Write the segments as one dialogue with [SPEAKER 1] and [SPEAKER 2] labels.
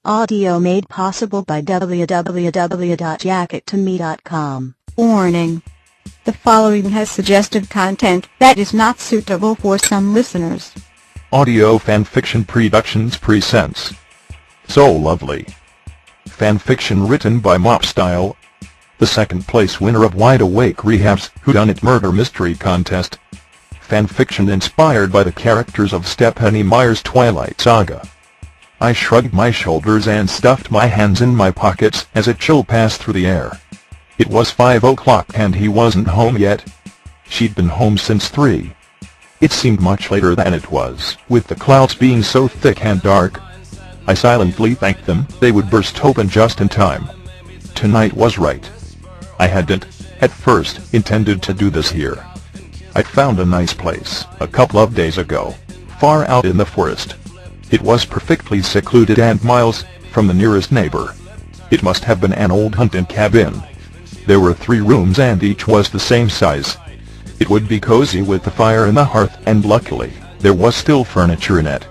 [SPEAKER 1] Audio made possible by www.jackettome.com. Warning. The following has suggestive content that is not suitable for some listeners.
[SPEAKER 2] Audio Fanfiction Productions presents So Lovely. Fanfiction written by Mopstyle. The second place winner of Wide Awake Rehab's Whoduint Murder Mystery Contest. Fanfiction inspired by the characters of Stephanie Meyer's Twilight Saga. I shrugged my shoulders and stuffed my hands in my pockets as a chill passed through the air. It was 5 o'clock and he wasn't home yet. She'd been home since 3. It seemed much later than it was, with the clouds being so thick and dark. I silently thanked them, they would burst open just in time. Tonight was right. I hadn't, at first, intended to do this here. I'd found a nice place, a couple of days ago, far out in the forest. It was perfectly secluded and miles from the nearest neighbor. It must have been an old hunting cabin. There were 3 rooms and each was the same size. It would be cozy with the fire in the hearth, and luckily, there was still furniture in it.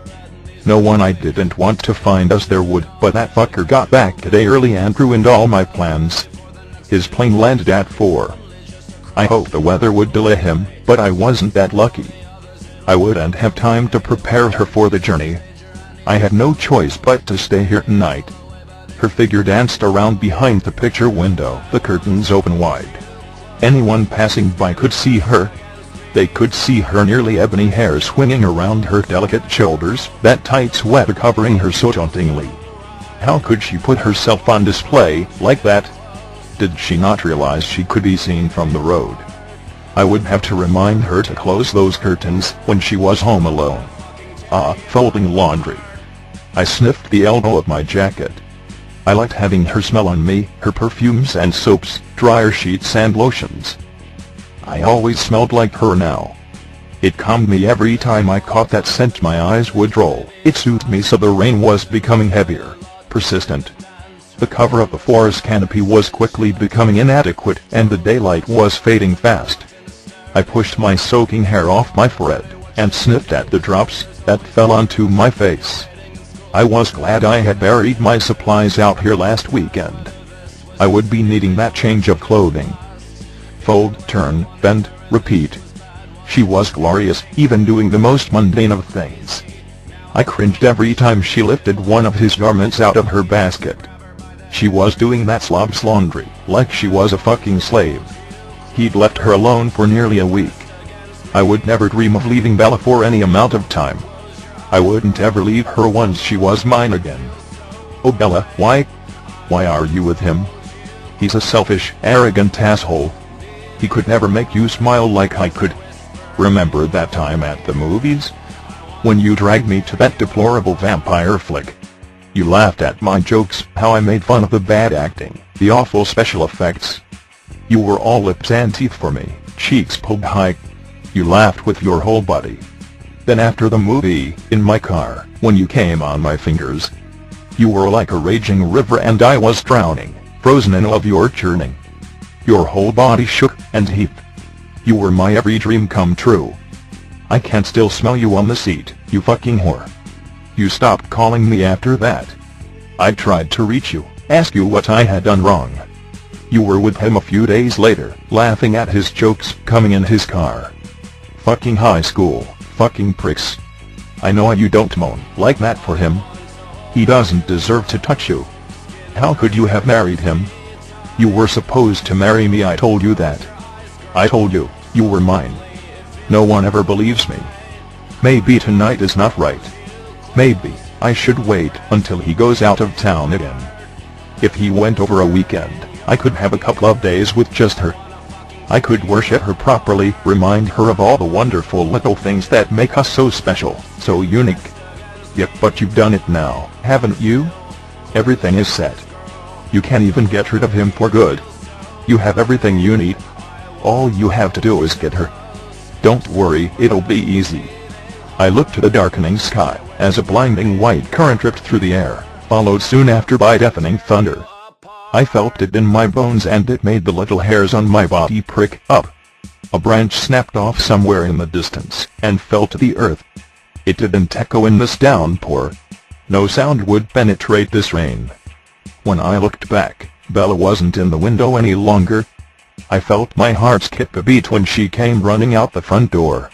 [SPEAKER 2] No one I didn't want to find us there would, but that fucker got back a day early and ruined all my plans. His plane landed at 4. I hoped the weather would delay him, but I wasn't that lucky. I wouldn't have time to prepare her for the journey. I had no choice but to stay here tonight. Her figure danced around behind the picture window, the curtains open wide. Anyone passing by could see her. They could see her nearly ebony hair swinging around her delicate shoulders, that tight sweater covering her so tauntingly. How could she put herself on display like that? Did she not realize she could be seen from the road? I would have to remind her to close those curtains when she was home alone. Folding laundry. I sniffed the elbow of my jacket. I liked having her smell on me, her perfumes and soaps, dryer sheets and lotions. I always smelled like her now. It calmed me every time I caught that scent. My eyes would roll. It soothed me so the rain was becoming heavier, persistent. The cover of the forest canopy was quickly becoming inadequate and the daylight was fading fast. I pushed my soaking hair off my forehead and sniffed at the drops that fell onto my face. I was glad I had buried my supplies out here last weekend. I would be needing that change of clothing. Fold, turn, bend, repeat. She was glorious, even doing the most mundane of things. I cringed every time she lifted one of his garments out of her basket. She was doing that slob's laundry, like she was a fucking slave. He'd left her alone for nearly a week. I would never dream of leaving Bella for any amount of time. I wouldn't ever leave her once she was mine again. Oh Bella, why are you with him? He's a selfish, arrogant asshole. He could never make you smile like I could. Remember that time at the movies? When you dragged me to that deplorable vampire flick? You laughed at my jokes, how I made fun of the bad acting, the awful special effects. You were all lips and teeth for me, cheeks pulled high. You laughed with your whole body. Then after the movie, in my car, when you came on my fingers, you were like a raging river and I was drowning, frozen in love your churning. Your whole body shook and heaved. You were my every dream come true. I can still smell you on the seat, you fucking whore. You stopped calling me after that. I tried to reach you, ask you what I had done wrong. You were with him a few days later, laughing at his jokes, coming in his car. Fucking high school. Fucking pricks. I know you don't moan like that for him. He doesn't deserve to touch you. How could you have married him? You were supposed to marry me, I told you that. I told you, you were mine. No one ever believes me. Maybe tonight is not right. Maybe I should wait until he goes out of town again. If he went over a weekend, I could have a couple of days with just her. I could worship her properly, remind her of all the wonderful little things that make us so special, so unique. Yep, but you've done it now, haven't you? Everything is set. You can't even get rid of him for good. You have everything you need. All you have to do is get her. Don't worry, it'll be easy. I looked to the darkening sky, as a blinding white current ripped through the air, followed soon after by deafening thunder. I felt it in my bones and it made the little hairs on my body prick up. A branch snapped off somewhere in the distance, and fell to the earth. It didn't echo in this downpour. No sound would penetrate this rain. When I looked back, Bella wasn't in the window any longer. I felt my heart skip a beat when she came running out the front door.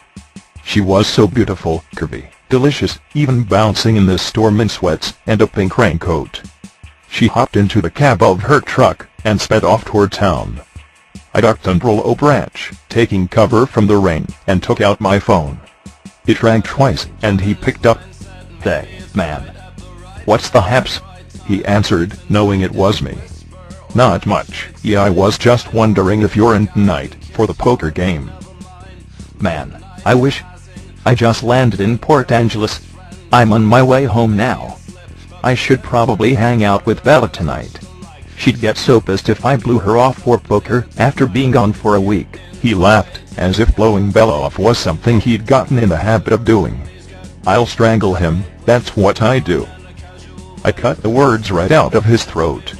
[SPEAKER 2] She was so beautiful, curvy, delicious, even bouncing in this storm in sweats and a pink raincoat. She hopped into the cab of her truck and sped off toward town. I ducked under a low branch, taking cover from the rain, and took out my phone. It rang twice, and he picked up. "Hey, man. What's the haps?" he answered, knowing it was me. "Not much. Yeah, I was just wondering if you're in tonight for the poker game."
[SPEAKER 3] "Man, I wish. I just landed in Port Angeles. I'm on my way home now. I should probably hang out with Bella tonight. She'd get so pissed if I blew her off for poker after being gone for a week."
[SPEAKER 2] He laughed, as if blowing Bella off was something he'd gotten in the habit of doing. "I'll strangle him, that's what I do." I cut the words right out of his throat.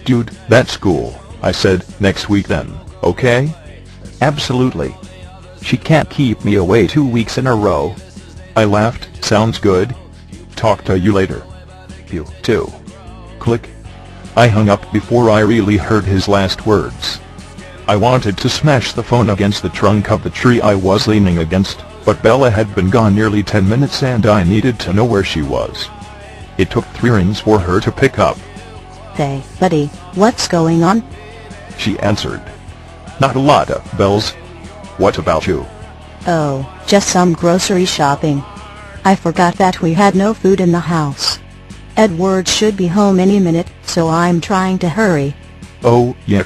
[SPEAKER 2] "Dude, that's cool," I said. "Next week then, okay?"
[SPEAKER 3] "Absolutely. She can't keep me away 2 weeks in a row."
[SPEAKER 2] I laughed. "Sounds good. Talk to you later."
[SPEAKER 3] You too."
[SPEAKER 2] Click. I hung up before I really heard his last words. I wanted to smash the phone against the trunk of the tree I was leaning against, but Bella had been gone nearly 10 minutes and I needed to know where she was. It took 3 rings for her to pick up.
[SPEAKER 1] "Hey, buddy, what's going on?"
[SPEAKER 2] She answered. "Not a lot of bells. What about you?"
[SPEAKER 1] "Oh, just some grocery shopping. I forgot that we had no food in the house. Edward should be home any minute, so I'm trying to hurry."
[SPEAKER 2] "Oh, yeah.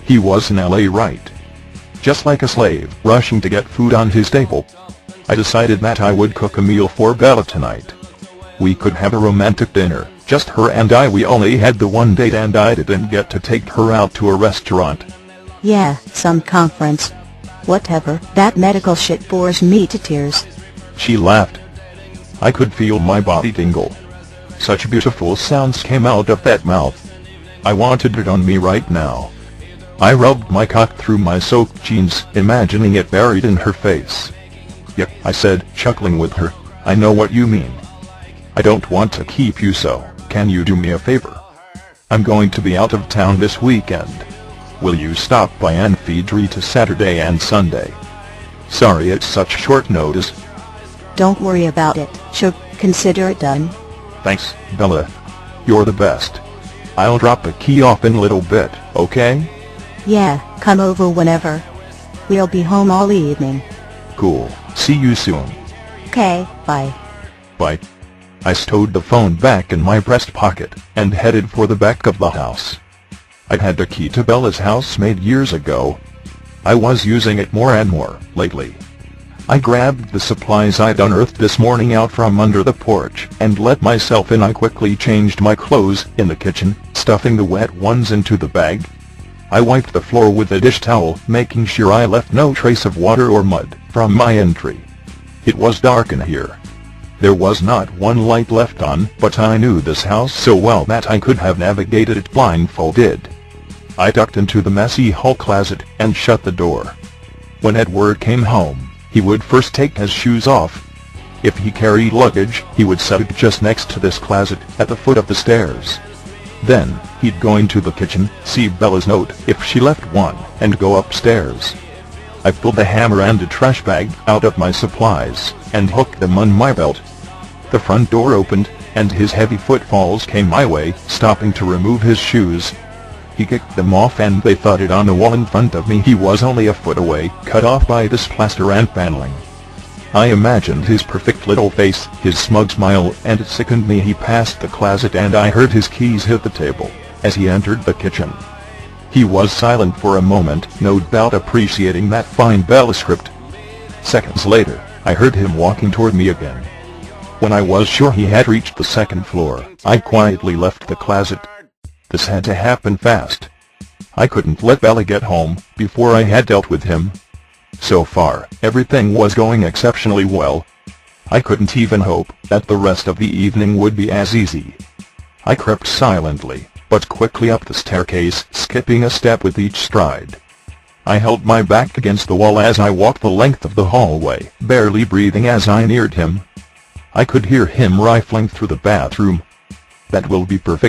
[SPEAKER 2] He was in LA, right? Just like a slave, rushing to get food on his table." I decided that I would cook a meal for Bella tonight. We could have a romantic dinner, just her and I. We only had the one date and I didn't get to take her out to a restaurant.
[SPEAKER 1] "Yeah, some conference. Whatever, that medical shit bores me to tears."
[SPEAKER 2] She laughed. I could feel my body tingle. Such beautiful sounds came out of that mouth. I wanted it on me right now. I rubbed my cock through my soaked jeans, imagining it buried in her face. "Yep," I said, chuckling with her. "I know what you mean. I don't want to keep you, so can you do me a favor? I'm going to be out of town this weekend. Will you stop by and feed Rita Saturday and Sunday? Sorry it's such short notice."
[SPEAKER 1] "Don't worry about it, she'll consider it done."
[SPEAKER 2] "Thanks, Bella. You're the best. I'll drop a key off in a little bit, okay?"
[SPEAKER 1] "Yeah, come over whenever. We'll be home all evening."
[SPEAKER 2] "Cool. See you soon."
[SPEAKER 1] "Okay, bye."
[SPEAKER 2] Bye. I stowed the phone back in my breast pocket and headed for the back of the house. I'd had a key to Bella's house made years ago. I was using it more and more lately. I grabbed the supplies I'd unearthed this morning out from under the porch and let myself in. I quickly changed my clothes in the kitchen, stuffing the wet ones into the bag. I wiped the floor with a dish towel, making sure I left no trace of water or mud from my entry. It was dark in here. There was not one light left on, but I knew this house so well that I could have navigated it blindfolded. I ducked into the messy hall closet and shut the door. When Edward came home, he would first take his shoes off. If he carried luggage, he would set it just next to this closet at the foot of the stairs. Then, he'd go into the kitchen, see Bella's note if she left one, and go upstairs. I pulled a hammer and a trash bag out of my supplies, and hooked them on my belt. The front door opened, and his heavy footfalls came my way, stopping to remove his shoes. He kicked them off and they thudded on the wall in front of me. He was only a foot away, cut off by this plaster and paneling. I imagined his perfect little face, his smug smile, and it sickened me. He passed the closet and I heard his keys hit the table as he entered the kitchen. He was silent for a moment, no doubt appreciating that fine Bella script. Seconds later, I heard him walking toward me again. When I was sure he had reached the second floor, I quietly left the closet. This had to happen fast. I couldn't let Bella get home before I had dealt with him. So far, everything was going exceptionally well. I couldn't even hope that the rest of the evening would be as easy. I crept silently, but quickly up the staircase, skipping a step with each stride. I held my back against the wall as I walked the length of the hallway, barely breathing as I neared him. I could hear him rifling through the bathroom. That will be perfect.